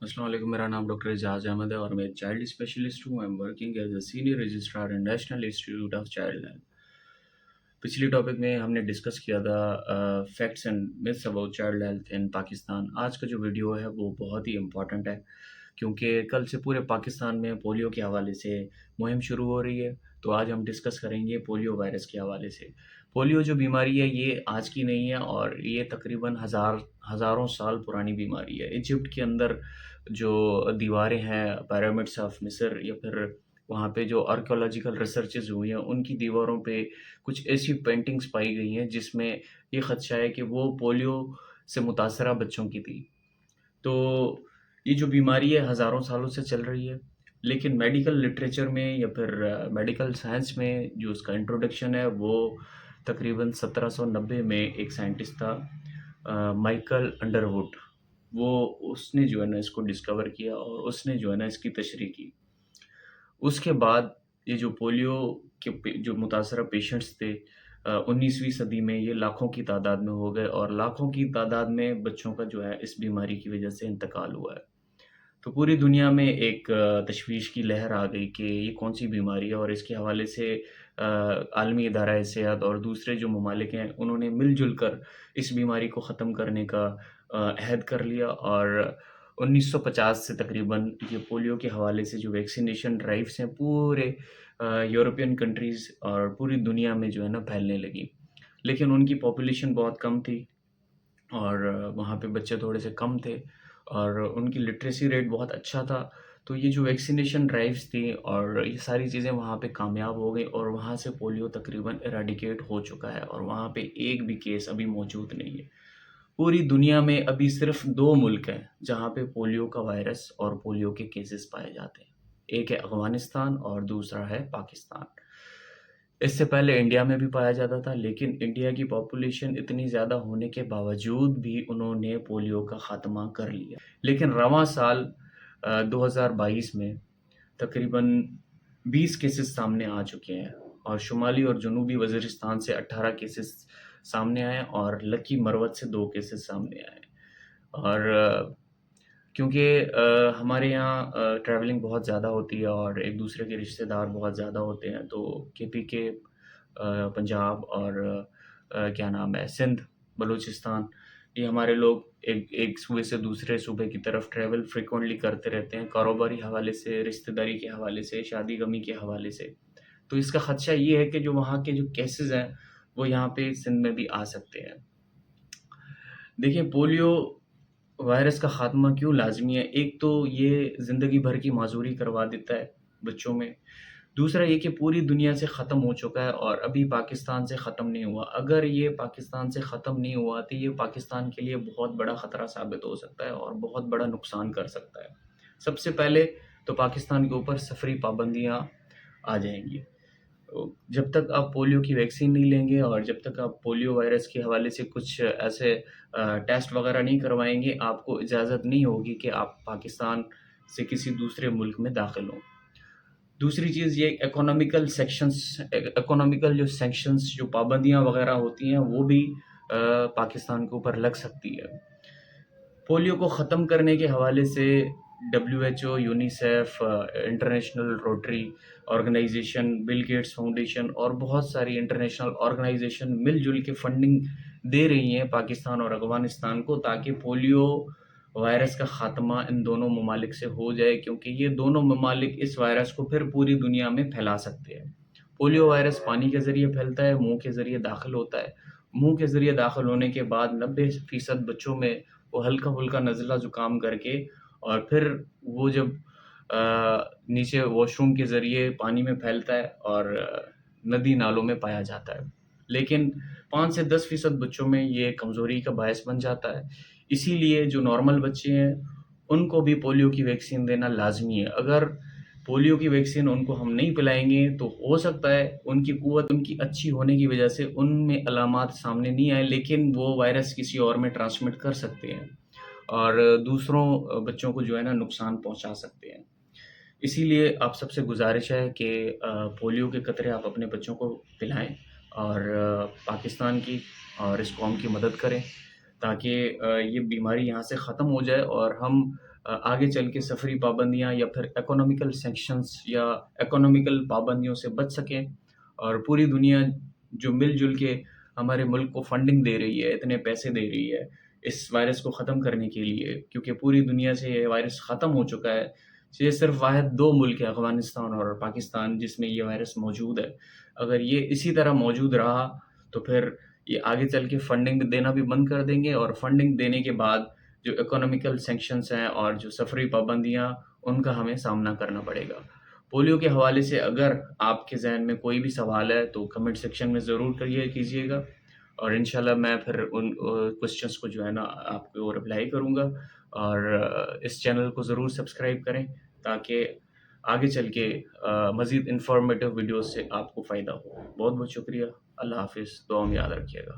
अस्सलाम वालेकुम। मेरा नाम डॉक्टर एजाज अहमद है और मैं एक चाइल्ड स्पेशलिस्ट हूँ। I am working as a senior registrar in National Institute of Child Health. पिछली टॉपिक में हमने डिस्कस किया था facts and myths about child health in Pakistan. आज का जो वीडियो है वो बहुत ही इम्पोर्टेंट है, क्योंकि कल से पूरे पाकिस्तान में पोलियो के हवाले से मुहिम शुरू हो रही है। तो आज हम डिस्कस करेंगे पोलियो वायरस के हवाले से। पोलियो जो बीमारी है ये आज की नहीं है और ये तकरीबन हज़ारों साल पुरानी बीमारी है। इजिप्ट के अंदर जो दीवारें हैं पिरामिड्स ऑफ मिस्र या फिर वहाँ पे जो आर्कियोलॉजिकल रिसर्चेज़ हुई हैं, उनकी दीवारों पे कुछ ऐसी पेंटिंग्स पाई गई हैं जिसमें ये ख़दशा है कि वो पोलियो से मुतासरा बच्चों की थी। तो ये जो बीमारी है हज़ारों सालों से चल रही है, लेकिन मेडिकल लिटरेचर में या फिर मेडिकल साइंस में जो उसका इंट्रोडक्शन है वो तकरीबन 1790 में एक साइंटिस्ट था, माइकल अंडरवुड। वो उसने जो है ना इसको डिस्कवर किया और उसने जो है ना इसकी तशरीह की। उसके बाद ये जो पोलियो के जो मुतासरा पेशेंट्स थे 19वीं सदी में ये लाखों की तादाद में हो गए और लाखों की तादाद में बच्चों का जो है इस बीमारी की वजह से इंतकाल हुआ है। तो पूरी दुनिया में एक तशवीश की लहर आ गई कि ये कौन-सी बीमारी है और इसके हवाले से आलमी इदारा सेहत और दूसरे जो ममालिक हैं, उन्होंने मिल-जुल कर इस बीमारी को ख़त्म करने का अहद कर लिया और 1950 से तकरीबन ये पोलियो के हवाले से जो वैक्सीनेशन ड्राइव्स हैं, पूरे यूरोपियन कंट्रीज़ और पूरी दुनिया में जो है ना फैलने लगी। लेकिन उनकी पॉपुलेशन बहुत कम थी और वहाँ पे बच्चे थोड़े से कम थे और उनकी लिटरेसी रेट बहुत अच्छा था। तो ये जो वैक्सीनेशन ड्राइव्स थी और ये सारी चीज़ें वहाँ पे कामयाब हो गई और वहाँ से पोलियो तकरीबन इरेडिकेट हो चुका है और वहाँ पे एक भी केस अभी मौजूद नहीं है। पूरी दुनिया में अभी सिर्फ़ 2 मुल्क हैं, जहाँ पे पोलियो का वायरस और पोलियो के केसेस पाए जाते हैं। एक है अफ़गानिस्तान और दूसरा है पाकिस्तान। इससे पहले इंडिया में भी पाया जाता था, लेकिन इंडिया की पॉपुलेशन इतनी ज़्यादा होने के बावजूद भी उन्होंने पोलियो का ख़ात्मा कर लिया। लेकिन रवाँ साल 2022 में तकरीबन 20 केसेस सामने आ चुके हैं और शुमाली और जनूबी वज़ीरिस्तान से 18 केसेस सामने आए और लकी मरवत से 2 केसेस सामने आए। और क्योंकि हमारे यहाँ ट्रैवलिंग बहुत ज़्यादा होती है और एक-दूसरे के रिश्तेदार बहुत ज़्यादा होते हैं, तो केपीके पंजाब और क्या नाम है सिंध, बलूचिस्तान, ये हमारे लोग एक एक सूबे से दूसरे सूबे की तरफ ट्रैवल फ्रीक्वेंटली करते रहते हैं, कारोबारी हवाले से, रिश्तेदारी के हवाले से, शादी-गमी के हवाले से। तो इसका खदशा ये है कि जो वहाँ के जो केसेज़ हैं, वो यहाँ पे सिंध में भी आ सकते हैं। देखिए पोलियो वायरस का ख़ात्मा क्यों लाज़मी है? एक तो ये ज़िंदगी भर की माज़ूरी करवा देता है बच्चों में। दूसरा ये कि पूरी दुनिया से ख़त्म हो चुका है और अभी पाकिस्तान से ख़त्म नहीं हुआ। अगर ये पाकिस्तान से ख़त्म नहीं हुआ तो ये पाकिस्तान के लिए बहुत बड़ा ख़तरा साबित हो सकता है और बहुत बड़ा नुकसान कर सकता है। सबसे पहले तो पाकिस्तान के ऊपर सफ़री पाबंदियाँ आ जाएँगी। जब तक आप पोलियो की वैक्सीन नहीं लेंगे और जब तक आप पोलियो वायरस के हवाले से कुछ ऐसे टेस्ट वगैरह नहीं करवाएँगे, आपको इजाज़त नहीं होगी कि आप पाकिस्तान से किसी दूसरे मुल्क में दाखिल हों। दूसरी चीज़ ये इकोनॉमिकल जो सैंक्शंस जो पाबंदियाँ वगैरह होती हैं, वो भी पाकिस्तान के ऊपर लग सकती है। पोलियो को ख़त्म करने के हवाले से WHO, UNICEF, international Rotary organisation, Bill Gates Foundation और बहुत सारी इंटरनेशनल ऑर्गेनाइज़ेशन मिल-जुल के फंडिंग दे रही हैं पाकिस्तान और अफ़गानिस्तान को ताकि पोलियो वायरस का ख़ात्मा इन दोनों ममालिक से हो जाए, क्योंकि ये दोनों ममालिक इस वायरस को फिर पूरी दुनिया में फैला सकते हैं। पोलियो वायरस पानी के ज़रिए फैलता है, मुँह के ज़रिए दाखिल होता है। मुँह के ज़रिए दाखिल होने के बाद 90% बच्चों में वो हल्का-फुल्का नज़ला ज़ुकाम करके और फिर वो जब नीचे वॉशरूम के ज़रिए पानी में फैलता है और नदी-नालों में पाया जाता है। लेकिन 5 से 10% बच्चों में ये कमज़ोरी का बायस बन जाता है। इसीलिए जो नॉर्मल बच्चे हैं, उनको भी पोलियो की वैक्सीन देना लाज़मी है। अगर पोलियो की वैक्सीन उनको हम नहीं पिलाएँगे, तो हो सकता है उनकी क़ुव्वत उनकी अच्छी होने की वजह से उनमें अलामात सामने नहीं आए, लेकिन वो वायरस किसी और में ट्रांसमिट कर सकते हैं और दूसरों बच्चों को जो है ना नुकसान पहुँचा सकते हैं। इसीलिए आप सबसे गुज़ारिश है कि पोलियो के कतरे आप अपने बच्चों को पिलाएँ और पाकिस्तान की और इस कौम की मदद करें ताकि ये बीमारी यहाँ से ख़त्म हो जाए और हम آگے چل کے سفری پابندیاں یا پھر اکنامیکل سینکشنز یا اکنامیکل پابندیوں سے بچ سکیں، اور پوری دنیا جو مل جل کے ہمارے ملک کو فنڈنگ دے رہی ہے، اتنے پیسے دے رہی ہے اس وائرس کو ختم کرنے کے لیے، کیونکہ پوری دنیا سے یہ وائرس ختم ہو چکا ہے۔ یہ صرف واحد دو ملک ہے، افغانستان اور پاکستان، جس میں یہ وائرس موجود ہے۔ اگر یہ اسی طرح موجود رہا تو پھر یہ آگے چل کے فنڈنگ دینا بھی بند کر دیں گے، اور فنڈنگ دینے کے بعد جو اکنامیکل سینکشنز ہیں اور جو سفری پابندیاں، ان کا ہمیں سامنا کرنا پڑے گا۔ پولیو کے حوالے سے اگر آپ کے ذہن میں کوئی بھی سوال ہے تو کمنٹ سیکشن میں ضرور کیجیے گا، اور انشاءاللہ میں پھر ان کوسچنس کو جو ہے نا آپ کو رپلائی کروں گا۔ اور اس چینل کو ضرور سبسکرائب کریں تاکہ آگے چل کے مزید انفارمیٹیو ویڈیوز سے آپ کو فائدہ ہو۔ بہت بہت شکریہ، اللہ حافظ، دعا میں یاد رکھیے گا۔